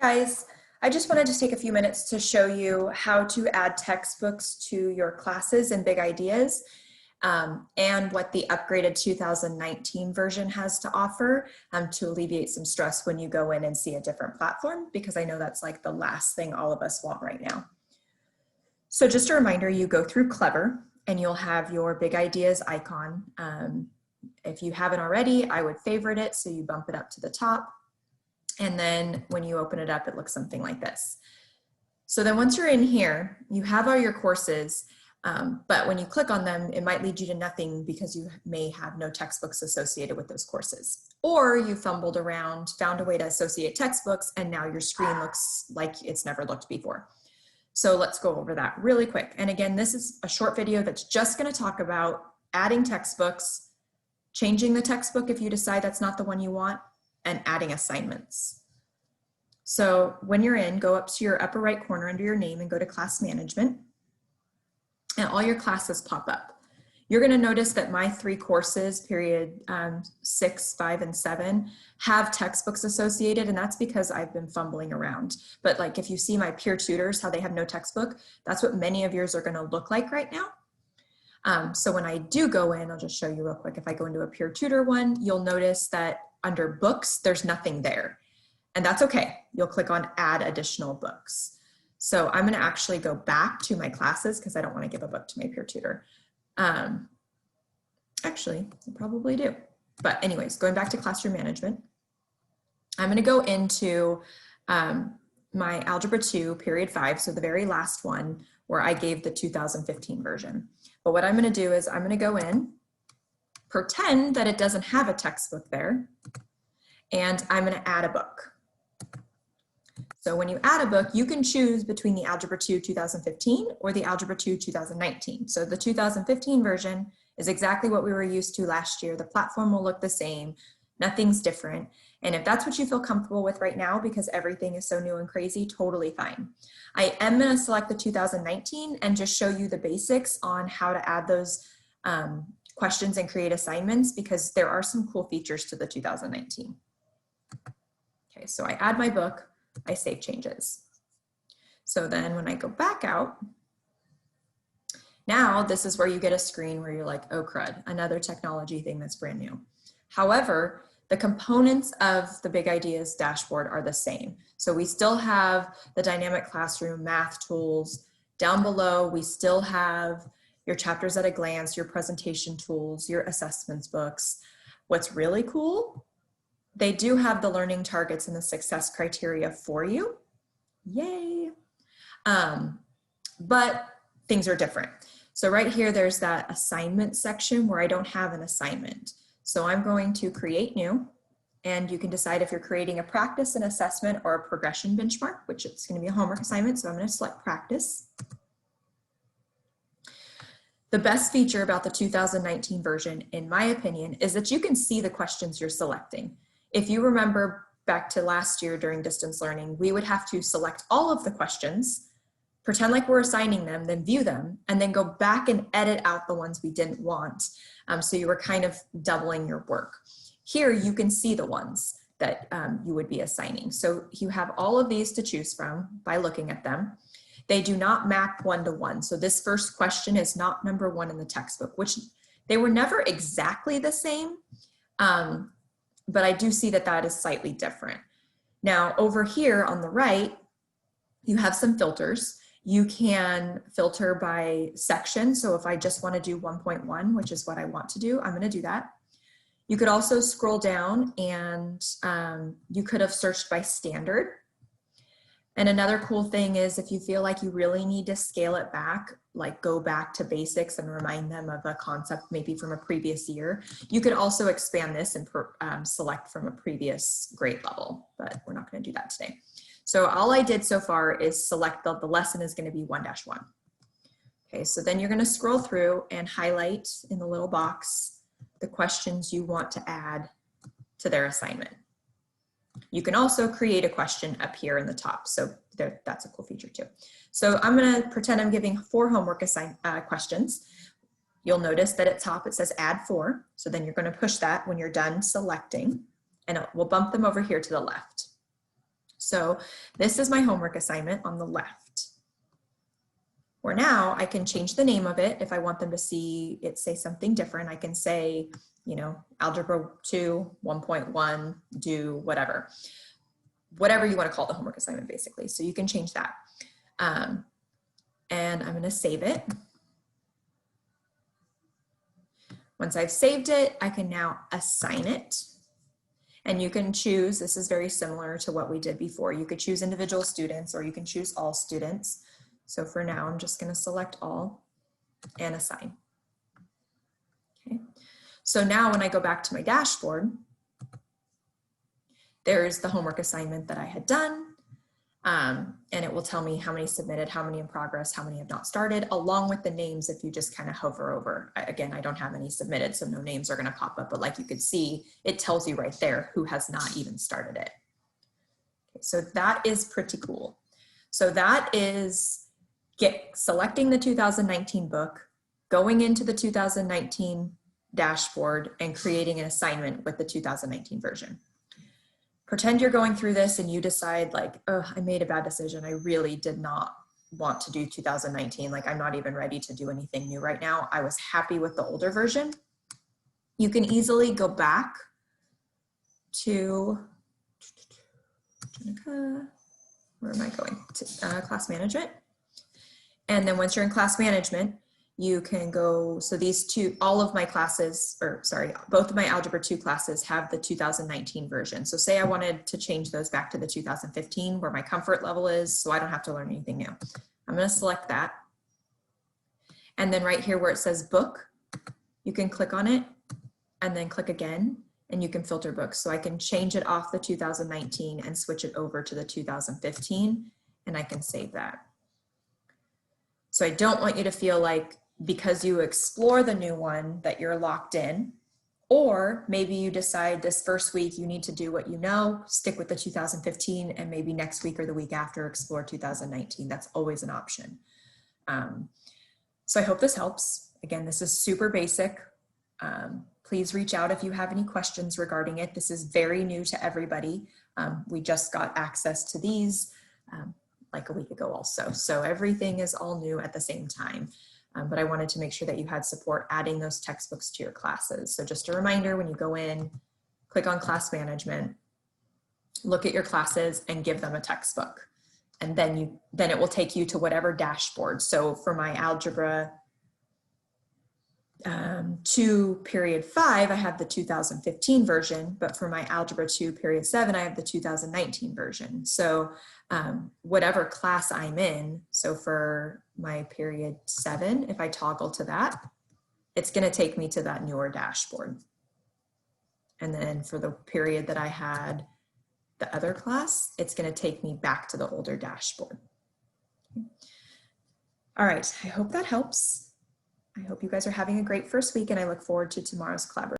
Guys, I just wanted to take a few minutes to show you how to add textbooks to your classes in Big Ideas and what the upgraded 2019 version has to offer to alleviate some stress when you go in and see a different platform, because I know that's like the last thing all of us want right now. So just a reminder, you go through Clever and you'll have your Big Ideas icon. If you haven't already, I would favorite it, so you bump it up to the top. And then when you open it up, it looks something like this. So then once you're in here, you have all your courses, but when you click on them, it might lead you to nothing because you may have no textbooks associated with those courses. Or you fumbled around, found a way to associate textbooks, and now your screen looks like it's never looked before. So let's go over that really quick. And again, this is a short video that's just going to talk about adding textbooks, changing the textbook if you decide that's not the one you want, and adding assignments. So when you're in, go up to your upper right corner under your name and go to class management, and all your classes pop up. You're going to notice that my 3 courses, period 6, 5, and 7, have textbooks associated, and that's because I've been fumbling around. But like if you see my peer tutors, how they have no textbook, that's what many of yours are going to look like right now. So when I do go in, I'll just show you real quick. If I go into a peer tutor one, you'll notice that under books, there's nothing there. And that's okay. You'll click on add additional books. So I'm gonna actually go back to my classes because I don't wanna give a book to my peer tutor. Actually, I probably do. But anyways, going back to classroom management, I'm gonna go into my Algebra 2, period 5, so the very last one where I gave the 2015 version. But what I'm gonna do is I'm gonna go in, pretend that it doesn't have a textbook there, and I'm going to add a book. So when you add a book, you can choose between the Algebra 2 2015 or the Algebra 2 2019. So the 2015 version is exactly what we were used to last year. The platform will look the same. Nothing's different. And if that's what you feel comfortable with right now, because everything is so new and crazy, totally fine. I am going to select the 2019 and just show you the basics on how to add those questions and create assignments, because there are some cool features to the 2019. Okay, so I add my book, I save changes. So then when I go back out, now this is where you get a screen where you're like, oh crud, another technology thing that's brand new. However, the components of the Big Ideas dashboard are the same. So we still have the dynamic classroom, math tools. Down below, we still have your chapters at a glance, your presentation tools, your assessments books. What's really cool, they do have the learning targets and the success criteria for you. Yay. But things are different. So right here, there's that assignment section where I don't have an assignment. So I'm going to create new, and you can decide if you're creating a practice, an assessment, or a progression benchmark, which it's going to be a homework assignment. So I'm going to select practice. The best feature about the 2019 version, in my opinion, is that you can see the questions you're selecting. If you remember back to last year during distance learning, we would have to select all of the questions, pretend like we're assigning them, then view them, and then go back and edit out the ones we didn't want. So you were kind of doubling your work. Here you can see the ones that you would be assigning. So you have all of these to choose from by looking at them. They do not map one-to-one. So this first question is not number 1 in the textbook, which they were never exactly the same, but I do see that that is slightly different. Now over here on the right, you have some filters. You can filter by section. So if I just want to do 1.1, which is what I want to do, I'm going to do that. You could also scroll down and you could have searched by standard. And another cool thing is if you feel like you really need to scale it back, like go back to basics and remind them of a concept maybe from a previous year, you could also expand this and select from a previous grade level, but we're not going to do that today. So all I did so far is select the lesson is going to be 1-1. Okay, so then you're going to scroll through and highlight in the little box the questions you want to add to their assignment. You can also create a question up here in the top. So that's a cool feature too. So I'm going to pretend I'm giving 4 homework questions. You'll notice that at top it says add 4. So then you're going to push that when you're done selecting, and it will bump them over here to the left. So this is my homework assignment on the left. Or now I can change the name of it. If I want them to see it say something different, I can say, you know, Algebra 2, 1.1, do whatever. Whatever you want to call the homework assignment, basically. So you can change that. And I'm going to save it. Once I've saved it, I can now assign it. And you can choose, this is very similar to what we did before. You could choose individual students or you can choose all students. So for now, I'm just going to select all and assign. Okay. So now when I go back to my dashboard, there's the homework assignment that I had done. And it will tell me how many submitted, how many in progress, how many have not started, along with the names if you just kind of hover over. Again, I don't have any submitted, so no names are going to pop up, but like you could see, it tells you right there who has not even started it. Okay, so that is pretty cool. So that is selecting the 2019 book, going into the 2019 dashboard and creating an assignment with the 2019 version. Pretend you're going through this and you decide like, oh, I made a bad decision. I really did not want to do 2019. Like I'm not even ready to do anything new right now. I was happy with the older version. You can easily go back to, where am I going? To class management. And then once you're in class management, you can go, so these two, all of my classes, or sorry, both of my Algebra 2 classes have the 2019 version. So say I wanted to change those back to the 2015 where my comfort level is, so I don't have to learn anything new. I'm going to select that. And then right here where it says book, you can click on it and then click again and you can filter books. So I can change it off the 2019 and switch it over to the 2015 and I can save that. So I don't want you to feel like because you explore the new one that you're locked in, or maybe you decide this first week you need to do what you know, stick with the 2015 and maybe next week or the week after explore 2019. That's always an option. So I hope this helps. Again, this is super basic. Please reach out if you have any questions regarding it. This is very new to everybody. We just got access to these like a week ago also. So everything is all new at the same time. But I wanted to make sure that you had support adding those textbooks to your classes. So just a reminder, when you go in, click on class management, look at your classes and give them a textbook. And then it will take you to whatever dashboard. So for my Algebra 2 period 5, I have the 2015 version, but for my Algebra 2 period 7, I have the 2019 version. So whatever class I'm in, so for my period 7, if I toggle to that, it's going to take me to that newer dashboard. And then for the period that I had the other class, it's going to take me back to the older dashboard. All right, I hope that helps. I hope you guys are having a great first week and I look forward to tomorrow's collaboration.